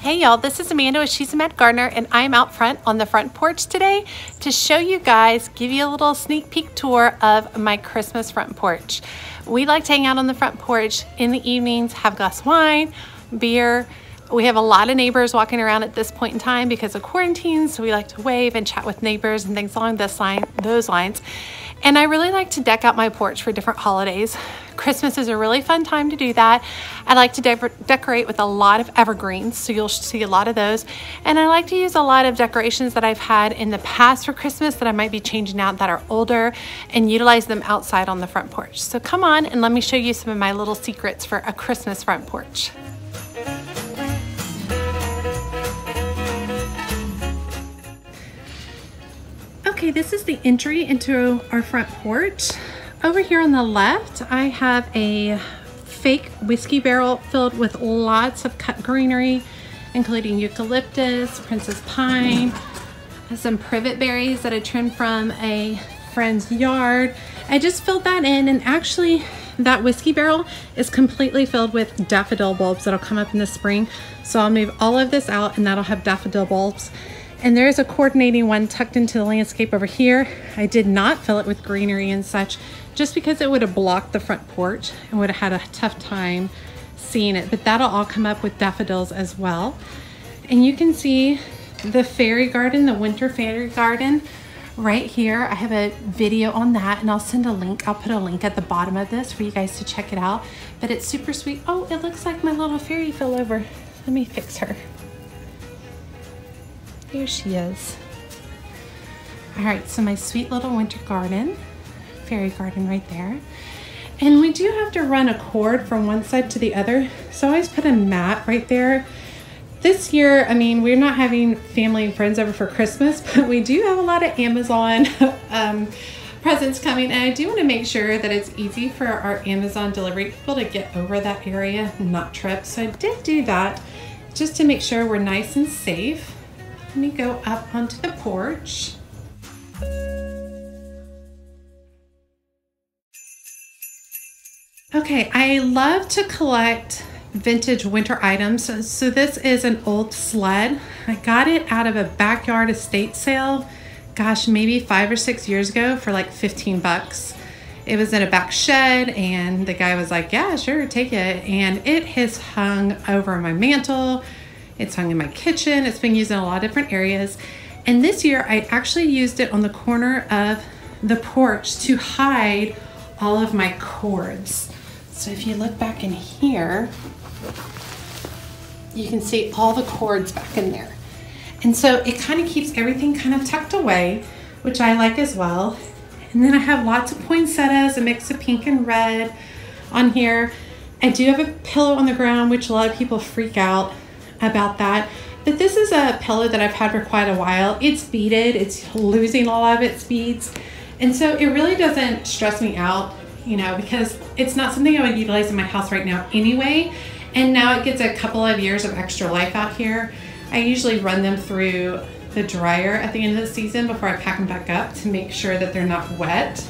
Hey y'all, this is Amanda with She's a Mad Gardener, and I'm out front on the front porch today to show you guys, give you a little sneak peek tour of my Christmas front porch. We like to hang out on the front porch in the evenings, have a glass of wine, beer. We have a lot of neighbors walking around at this point in time because of quarantine, so we like to wave and chat with neighbors and things along those lines. And I really like to deck out my porch for different holidays. Christmas is a really fun time to do that. I like to decorate with a lot of evergreens, so you'll see a lot of those. And I like to use a lot of decorations that I've had in the past for Christmas that I might be changing out that are older and utilize them outside on the front porch. So come on and let me show you some of my little secrets for a Christmas front porch. Okay, this is the entry into our front porch. Over here on the left, I have a fake whiskey barrel filled with lots of cut greenery, including eucalyptus, princess pine, some privet berries that I trimmed from a friend's yard. I just filled that in, and actually that whiskey barrel is completely filled with daffodil bulbs that'll come up in the spring. So I'll move all of this out and that'll have daffodil bulbs. And there's a coordinating one tucked into the landscape over here. I did not fill it with greenery and such, just because it would have blocked the front porch and would have had a tough time seeing it. But that'll all come up with daffodils as well. And you can see the fairy garden, the winter fairy garden right here. I have a video on that, and I'll send a link. I'll put a link at the bottom of this for you guys to check it out. But it's super sweet. Oh, it looks like my little fairy fell over. Let me fix her. Here she is. All right, so my sweet little winter garden, fairy garden right there. And we do have to run a cord from one side to the other. So I always put a mat right there. This year, I mean, we're not having family and friends over for Christmas, but we do have a lot of Amazon presents coming. And I do want to make sure that it's easy for our Amazon delivery people to get over that area and not trip. So I did do that just to make sure we're nice and safe. Let me go up onto the porch. Okay, I love to collect vintage winter items. So this is an old sled. I got it out of a backyard estate sale, gosh, maybe 5 or 6 years ago for like 15 bucks. It was in a back shed, and the guy was like, yeah, sure, take it. And it has hung over my mantle. It's hung in my kitchen. It's been used in a lot of different areas. And this year I actually used it on the corner of the porch to hide all of my cords. So if you look back in here, you can see all the cords back in there. And so it kind of keeps everything kind of tucked away, which I like as well. And then I have lots of poinsettias, a mix of pink and red on here. I do have a pillow on the ground, which a lot of people freak out about that, but this is a pillow that I've had for quite a while. It's beaded, it's losing a lot of its beads, and so it really doesn't stress me out, you know, because it's not something I would utilize in my house right now anyway, and now it gets a couple of years of extra life out here. I usually run them through the dryer at the end of the season before I pack them back up to make sure that they're not wet.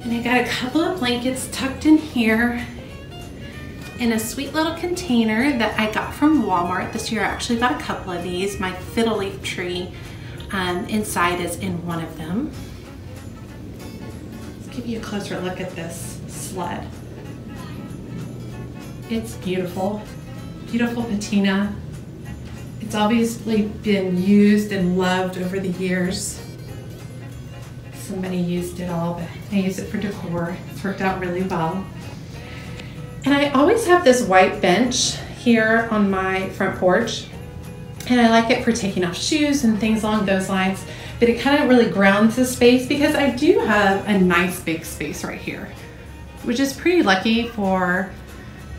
And I got a couple of blankets tucked in here in a sweet little container that I got from Walmart this year. I actually got a couple of these. My fiddle leaf tree inside is in one of them. Let's give you a closer look at this sled. It's beautiful, beautiful patina. It's obviously been used and loved over the years. Somebody used it all, but I use it for decor. It's worked out really well. And I always have this white bench here on my front porch, and I like it for taking off shoes and things along those lines, but it kind of really grounds the space because I do have a nice big space right here, which is pretty lucky for,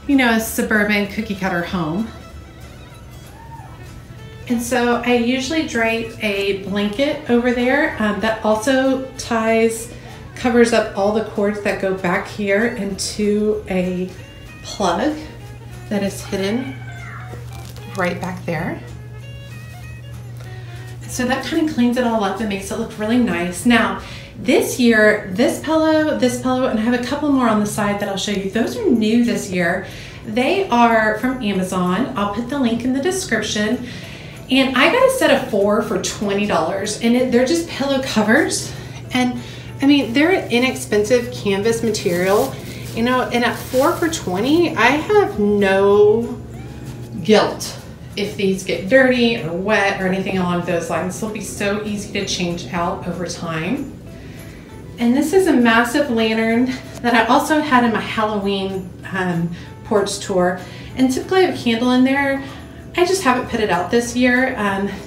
you know, a suburban cookie cutter home. And so I usually drape a blanket over there that also covers up all the cords that go back here into a plug that is hidden right back there. So that kind of cleans it all up and makes it look really nice. Now, this year, this pillow, and I have a couple more on the side that I'll show you. Those are new this year. They are from Amazon. I'll put the link in the description. And I got a set of 4 for $20, and they're just pillow covers. And I mean, they're an inexpensive canvas material, you know, and at 4 for $20, I have no guilt if these get dirty or wet or anything along those lines. They'll be so easy to change out over time. And this is a massive lantern that I also had in my Halloween porch tour. And typically I have a candle in there. I just haven't put it out this year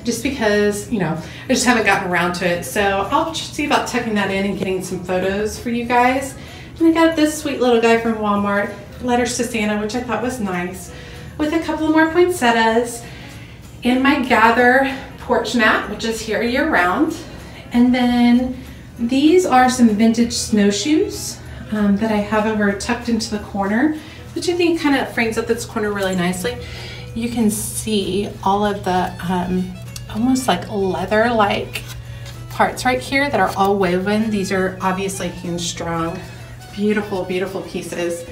just because, you know, I just haven't gotten around to it. So I'll see about tucking that in and getting some photos for you guys. And I got this sweet little guy from Walmart, Letters to Santa, which I thought was nice, with a couple of more poinsettias, and my Gather porch mat, which is here year round. And then these are some vintage snowshoes that I have over tucked into the corner, which I think kind of frames up this corner really nicely. You can see all of the almost like leather-like parts right here that are all woven. These are obviously hand strung, beautiful, beautiful pieces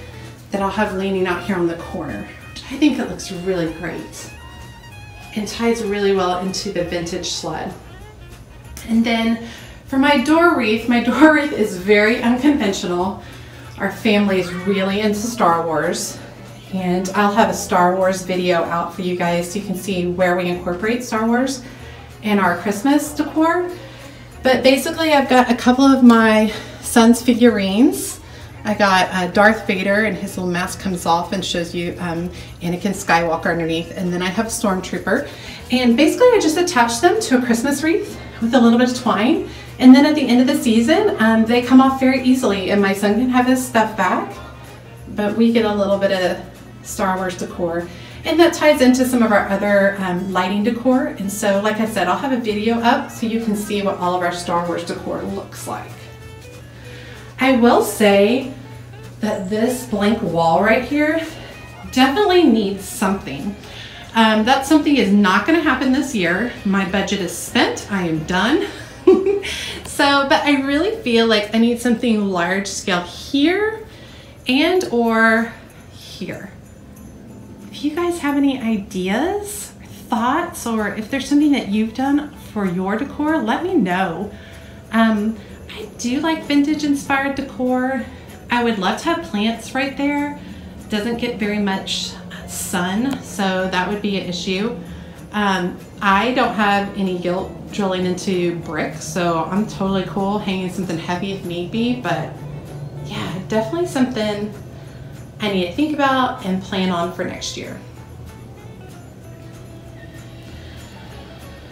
that I'll have leaning out here on the corner. I think it looks really great and ties really well into the vintage sled. And then for my door wreath is very unconventional. Our family is really into Star Wars, and I'll have a Star Wars video out for you guys so you can see where we incorporate Star Wars in our Christmas decor. But basically I've got a couple of my son's figurines. I got Darth Vader, and his little mask comes off and shows you Anakin Skywalker underneath. And then I have Stormtrooper. And basically I just attach them to a Christmas wreath with a little bit of twine. And then at the end of the season, they come off very easily, and my son can have his stuff back. But we get a little bit of Star Wars decor. And that ties into some of our other lighting decor. And so, like I said, I'll have a video up so you can see what all of our Star Wars decor looks like. I will say that this blank wall right here definitely needs something. That something is not going to happen this year. My budget is spent. I am done. So, but I really feel like I need something large scale here and or here. If you guys have any ideas, thoughts, or if there's something that you've done for your decor, let me know. I do like vintage inspired decor. I would love to have plants right there. Doesn't get very much sun, so that would be an issue. I don't have any guilt drilling into brick, so I'm totally cool hanging something heavy if need be, but yeah, definitely something I need to think about and plan on for next year.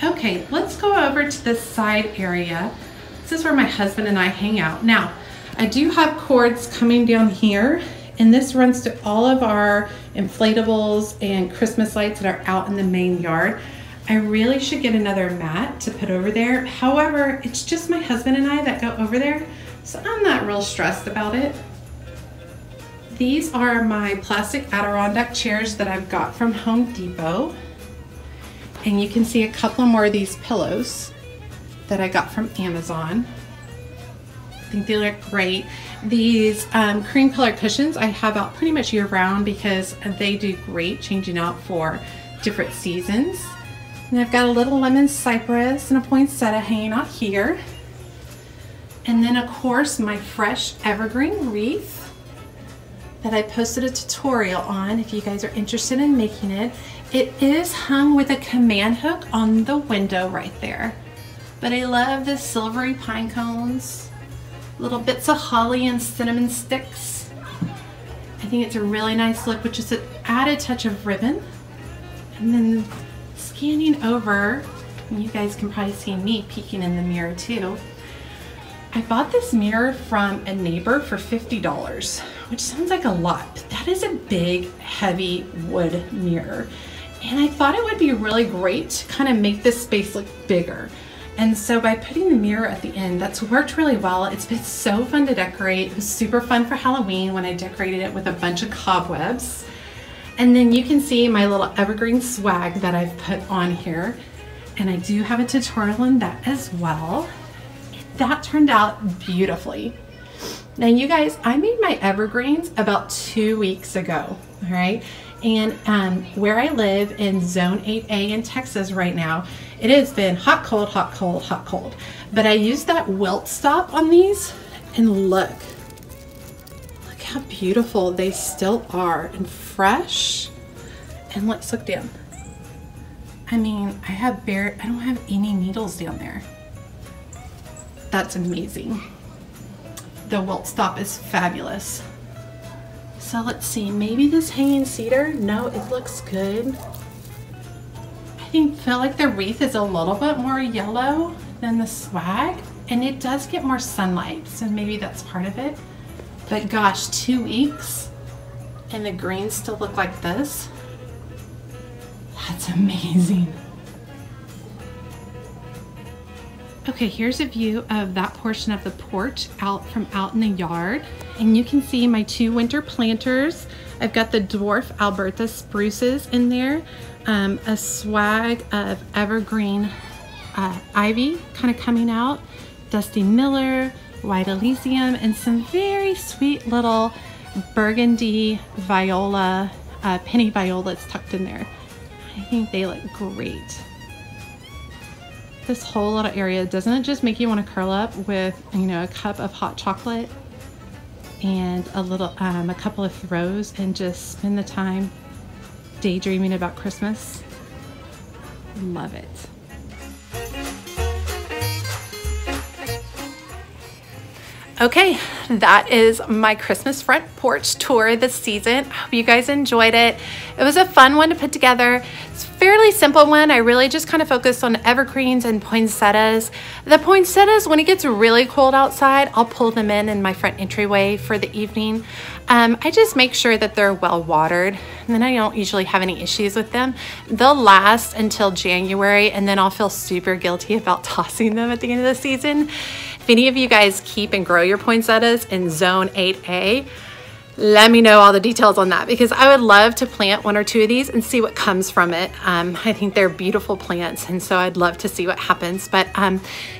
Okay, let's go over to this side area. This is where my husband and I hang out. Now, I do have cords coming down here, and this runs to all of our inflatables and Christmas lights that are out in the main yard. I really should get another mat to put over there. However, it's just my husband and I that go over there, so I'm not real stressed about it. These are my plastic Adirondack chairs that I've got from Home Depot. And you can see a couple more of these pillows that I got from Amazon. I think they look great. These cream colored cushions I have out pretty much year round because they do great changing out for different seasons. And I've got a little lemon cypress and a poinsettia hanging out here. And then of course my fresh evergreen wreath that I posted a tutorial on if you guys are interested in making it. It is hung with a command hook on the window right there. But I love the silvery pine cones, little bits of holly and cinnamon sticks. I think it's a really nice look, which is an added touch of ribbon. And then scanning over, and you guys can probably see me peeking in the mirror too. I bought this mirror from a neighbor for $50, which sounds like a lot, but that is a big, heavy wood mirror. And I thought it would be really great to kind of make this space look bigger. And so by putting the mirror at the end, that's worked really well. It's been so fun to decorate. It was super fun for Halloween when I decorated it with a bunch of cobwebs. And then you can see my little evergreen swag that I've put on here. And I do have a tutorial on that as well. That turned out beautifully. Now you guys, I made my evergreens about 2 weeks ago, all right? And where I live in zone 8A in Texas right now, it has been hot, cold, hot, cold, hot, cold. But I used that wilt stop on these, and look how beautiful they still are and fresh. And let's look down. I mean, I don't have any needles down there. That's amazing. The wilt stop is fabulous. So let's see, maybe this hanging cedar. No, it looks good. I feel like the wreath is a little bit more yellow than the swag, and it does get more sunlight, so maybe that's part of it. But gosh, 2 weeks and the greens still look like this. That's amazing. Okay, here's a view of that portion of the porch out in the yard. And you can see my 2 winter planters. I've got the dwarf Alberta spruces in there, a swag of evergreen ivy kind of coming out, Dusty Miller, White Elysium, and some very sweet little burgundy viola, penny violas tucked in there. I think they look great. This whole little area, doesn't it just make you want to curl up with, you know, a cup of hot chocolate and a couple of throws and just spend the time daydreaming about Christmas? Love it. Okay, that is my Christmas front porch tour this season. I hope you guys enjoyed it. It was a fun one to put together. It's a fairly simple one. I really just kind of focused on evergreens and poinsettias. The poinsettias, when it gets really cold outside, I'll pull them in my front entryway for the evening. I just make sure that they're well watered, and then I don't usually have any issues with them. They'll last until January, and then I'll feel super guilty about tossing them at the end of the season. If any of you guys keep and grow your poinsettias in zone 8A, let me know all the details on that, because I would love to plant 1 or 2 of these and see what comes from it. I think they're beautiful plants, and so I'd love to see what happens. But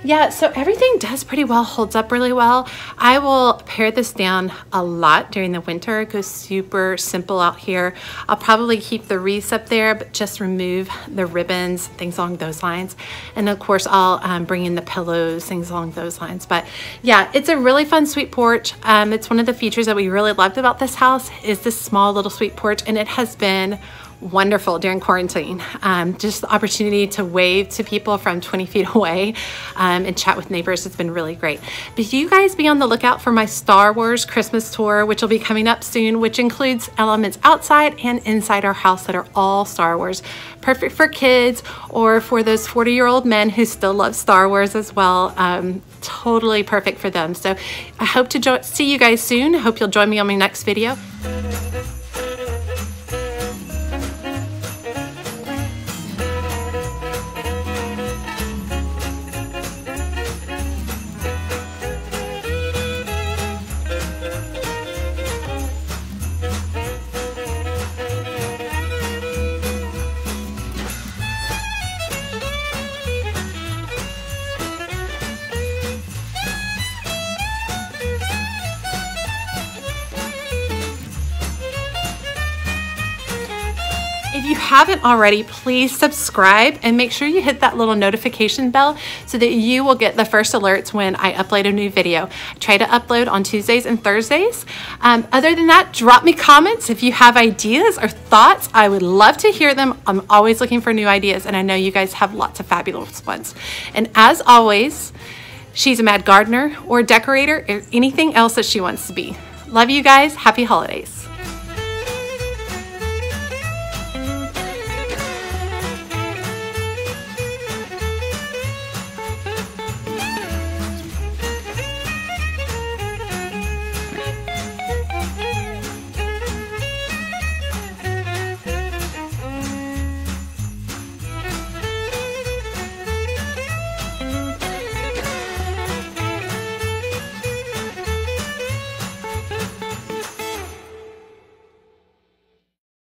yeah, so everything does pretty well, holds up really well. I will pare this down a lot during the winter. It goes super simple out here. I'll probably keep the wreaths up there, but just remove the ribbons, things along those lines. And of course, I'll bring in the pillows, things along those lines. But yeah, it's a really fun sweet porch. It's one of the features that we really loved about this house is this small little sweet porch, and it has been wonderful during quarantine. Just the opportunity to wave to people from 20 feet away and chat with neighbors has been really great. But you guys be on the lookout for my Star Wars Christmas tour, which will be coming up soon, which includes elements outside and inside our house that are all Star Wars. Perfect for kids or for those 40-year-old men who still love Star Wars as well. Totally perfect for them. So I hope to see you guys soon. I hope you'll join me on my next video. If you haven't already, please subscribe and make sure you hit that little notification bell so that you will get the first alerts when I upload a new video. I try to upload on Tuesdays and Thursdays. Other than that, drop me comments if you have ideas or thoughts. I would love to hear them. I'm always looking for new ideas, and I know you guys have lots of fabulous ones. And as always, she's a mad gardener or decorator or anything else that she wants to be. Love you guys. Happy holidays.